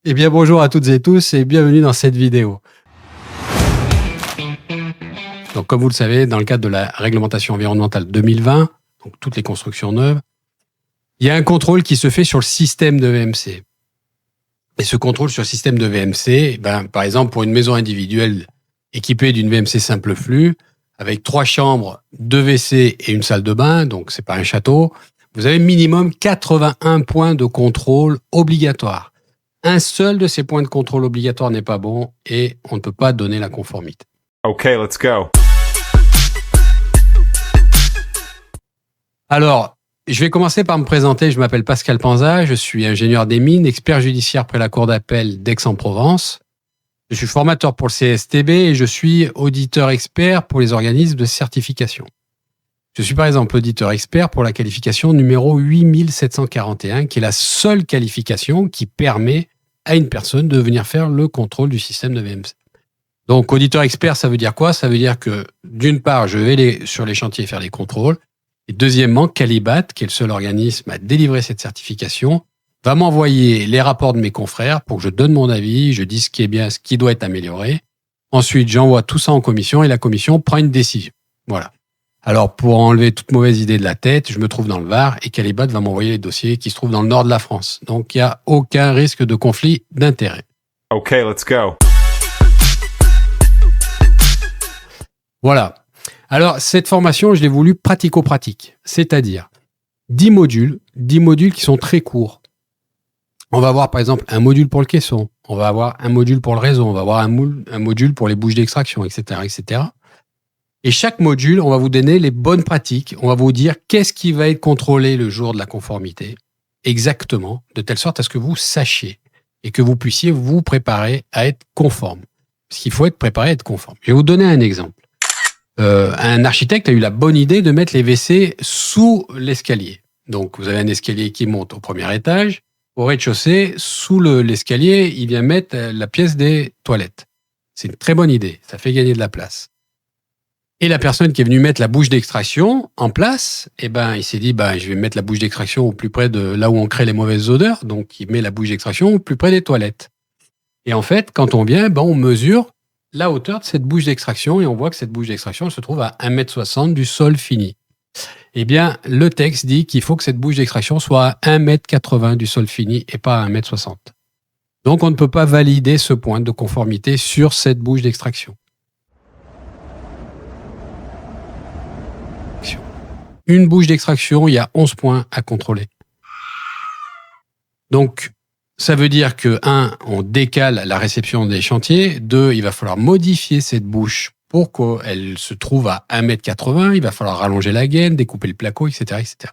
Eh bien bonjour à toutes et tous et bienvenue dans cette vidéo. Donc comme vous le savez, dans le cadre de la réglementation environnementale 2020, donc toutes les constructions neuves, il y a un contrôle qui se fait sur le système de VMC. Et ce contrôle sur le système de VMC, par exemple pour une maison individuelle équipée d'une VMC simple flux, avec 3 chambres, 2 WC et une salle de bain, donc c'est pas un château, vous avez minimum 81 points de contrôle obligatoires. Un seul de ces points de contrôle obligatoires n'est pas bon et on ne peut pas donner la conformité. Ok, let's go. Alors, je vais commencer par me présenter. Je m'appelle Pascal Panza, je suis ingénieur des mines, expert judiciaire près la Cour d'appel d'Aix-en-Provence. Je suis formateur pour le CSTB et je suis auditeur expert pour les organismes de certification. Je suis par exemple auditeur expert pour la qualification numéro 8741, qui est la seule qualification qui permet à une personne de venir faire le contrôle du système de VMC. Donc, auditeur expert, ça veut dire quoi? Ça veut dire que, d'une part, je vais sur les chantiers faire les contrôles. Et deuxièmement, Calibat, qui est le seul organisme à délivrer cette certification, va m'envoyer les rapports de mes confrères pour que je donne mon avis, je dise ce qui est bien, ce qui doit être amélioré. Ensuite, j'envoie tout ça en commission et la commission prend une décision. Voilà. Alors, pour enlever toute mauvaise idée de la tête, je me trouve dans le Var et Calibat va m'envoyer les dossiers qui se trouvent dans le nord de la France. Donc, il n'y a aucun risque de conflit d'intérêt. Ok, let's go. Voilà. Alors, cette formation, je l'ai voulu pratico-pratique, c'est-à-dire 10 modules qui sont très courts. On va avoir, par exemple, un module pour le caisson, on va avoir un module pour le réseau, on va avoir un module pour les bouches d'extraction, etc., etc. Et chaque module, on va vous donner les bonnes pratiques. On va vous dire qu'est-ce qui va être contrôlé le jour de la conformité, exactement, de telle sorte à ce que vous sachiez et que vous puissiez vous préparer à être conforme. Parce qu'il faut être préparé à être conforme. Je vais vous donner un exemple. Un architecte a eu la bonne idée de mettre les WC sous l'escalier. Donc, vous avez un escalier qui monte au premier étage. Au rez-de-chaussée, sous l'escalier, il vient mettre la pièce des toilettes. C'est une très bonne idée. Ça fait gagner de la place. Et la personne qui est venue mettre la bouche d'extraction en place, il s'est dit, je vais mettre la bouche d'extraction au plus près de là où on crée les mauvaises odeurs. Donc, il met la bouche d'extraction au plus près des toilettes. Et en fait, quand on vient, on mesure la hauteur de cette bouche d'extraction et on voit que cette bouche d'extraction se trouve à 1,60 m du sol fini. Eh bien, le texte dit qu'il faut que cette bouche d'extraction soit à 1,80 m du sol fini et pas à 1,60 m. Donc, on ne peut pas valider ce point de conformité sur cette bouche d'extraction. Une bouche d'extraction, il y a 11 points à contrôler. Donc, ça veut dire que 1, on décale la réception des chantiers. 2, il va falloir modifier cette bouche pour qu'elle se trouve à 1,80 m. Il va falloir rallonger la gaine, découper le placo, etc., etc.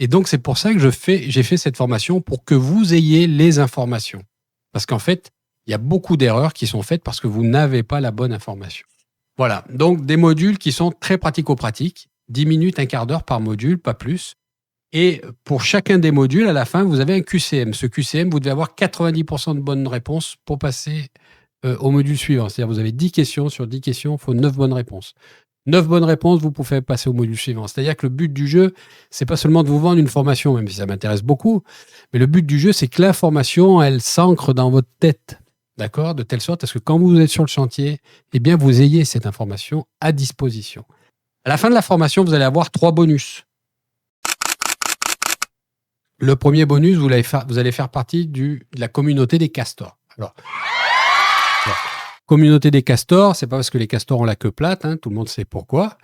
Et donc, c'est pour ça que j'ai fait cette formation pour que vous ayez les informations. Parce qu'en fait, il y a beaucoup d'erreurs qui sont faites parce que vous n'avez pas la bonne information. Voilà. Donc, des modules qui sont très pratico-pratiques. 10 minutes, un quart d'heure par module, pas plus. Et pour chacun des modules, à la fin, vous avez un QCM. Ce QCM, vous devez avoir 90% de bonnes réponses pour passer au module suivant. C'est-à-dire vous avez 10 questions. Sur 10 questions, il faut 9 bonnes réponses. 9 bonnes réponses, vous pouvez passer au module suivant. C'est-à-dire que le but du jeu, c'est pas seulement de vous vendre une formation, même si ça m'intéresse beaucoup, mais le but du jeu, c'est que l'information, elle s'ancre dans votre tête. D'accord? De telle sorte à ce que quand vous êtes sur le chantier, vous ayez cette information à disposition. À la fin de la formation, vous allez avoir 3 bonus. Le premier bonus, vous allez faire partie de la communauté des castors. Alors, communauté des castors, c'est pas parce que les castors ont la queue plate, tout le monde sait pourquoi.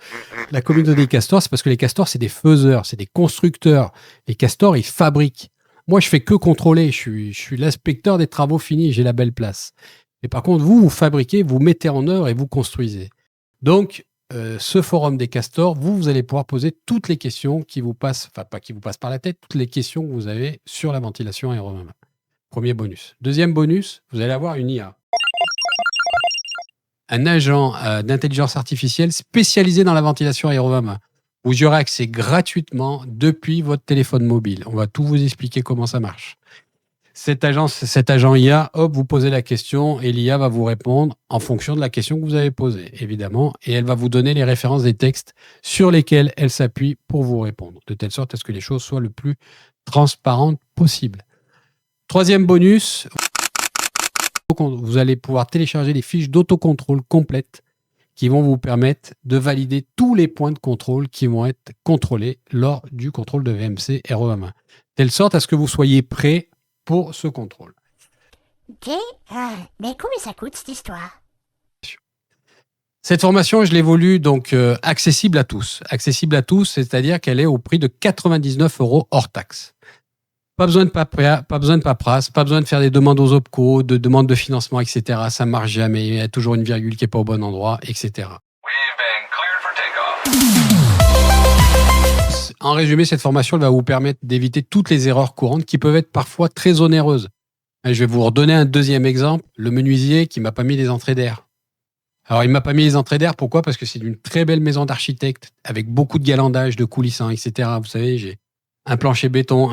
La communauté des castors, c'est parce que les castors, c'est des faiseurs, c'est des constructeurs. Les castors, ils fabriquent. Moi, je fais que contrôler. Je suis l'inspecteur des travaux finis, j'ai la belle place. Mais par contre, vous fabriquez, vous mettez en œuvre et vous construisez. Donc, ce forum des castors, vous allez pouvoir poser toutes les questions qui vous passent, enfin pas qui vous passent par la tête, toutes les questions que vous avez sur la ventilation aérodynamique. Premier bonus. Deuxième bonus, vous allez avoir une IA. Un agent d'intelligence artificielle spécialisé dans la ventilation aérodynamique. Vous y aurez accès gratuitement depuis votre téléphone mobile. On va tout vous expliquer comment ça marche. Cet agent IA, vous posez la question et l'IA va vous répondre en fonction de la question que vous avez posée, évidemment, et elle va vous donner les références des textes sur lesquels elle s'appuie pour vous répondre, de telle sorte à ce que les choses soient le plus transparente possible. Troisième bonus, vous allez pouvoir télécharger les fiches d'autocontrôle complètes qui vont vous permettre de valider tous les points de contrôle qui vont être contrôlés lors du contrôle de VMC RE2020. Telle sorte à ce que vous soyez prêt pour ce contrôle. Ok, mais combien ça coûte cette histoire? Cette formation, je l'ai voulu donc accessible à tous. Accessible à tous, c'est-à-dire qu'elle est au prix de 99 € hors taxe. Pas besoin de paperasse, pas besoin de faire des demandes aux OPCO, de demandes de financement, etc. Ça marche jamais. Il y a toujours une virgule qui n'est pas au bon endroit, etc. En résumé, cette formation elle va vous permettre d'éviter toutes les erreurs courantes qui peuvent être parfois très onéreuses. Je vais vous redonner un deuxième exemple. Le menuisier qui m'a pas mis les entrées d'air. Alors, il m'a pas mis les entrées d'air. Pourquoi? Parce que c'est une très belle maison d'architecte avec beaucoup de galandage, de coulissants, etc. Vous savez, j'ai un plancher béton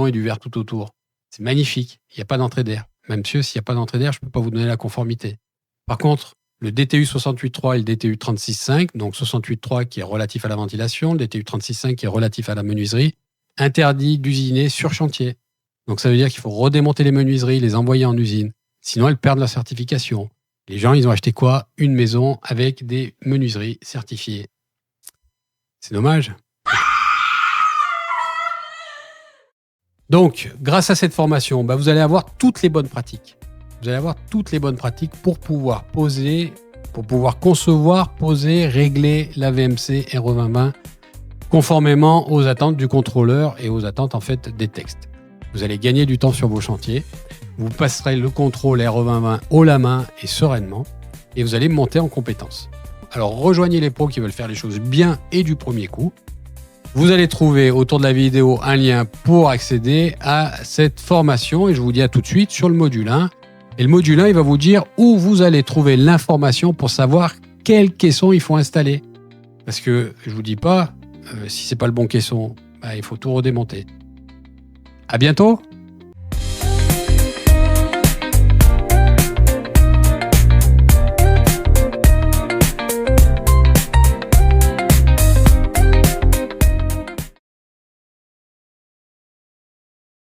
et du verre tout autour. C'est magnifique. Il n'y a pas d'entrée d'air. Même s'il n'y a pas d'entrée d'air, je ne peux pas vous donner la conformité. Par contre, le DTU 68.3 et le DTU 36.5, donc 68.3 qui est relatif à la ventilation, le DTU 36.5 qui est relatif à la menuiserie, interdit d'usiner sur chantier. Donc ça veut dire qu'il faut redémonter les menuiseries, les envoyer en usine. Sinon, elles perdent leur certification. Les gens, ils ont acheté quoi? Une maison avec des menuiseries certifiées. C'est dommage. Donc, grâce à cette formation, vous allez avoir toutes les bonnes pratiques. Vous allez avoir toutes les bonnes pratiques pour pouvoir poser, pour pouvoir concevoir, poser, régler la VMC RE2020 conformément aux attentes du contrôleur et aux attentes en fait des textes. Vous allez gagner du temps sur vos chantiers. Vous passerez le contrôle RE2020 haut la main et sereinement et vous allez monter en compétences. Alors, rejoignez les pros qui veulent faire les choses bien et du premier coup. Vous allez trouver autour de la vidéo un lien pour accéder à cette formation et je vous dis à tout de suite sur le module 1. Et le module 1, il va vous dire où vous allez trouver l'information pour savoir quel caisson il faut installer. Parce que je vous dis pas, si c'est pas le bon caisson, il faut tout redémonter. À bientôt!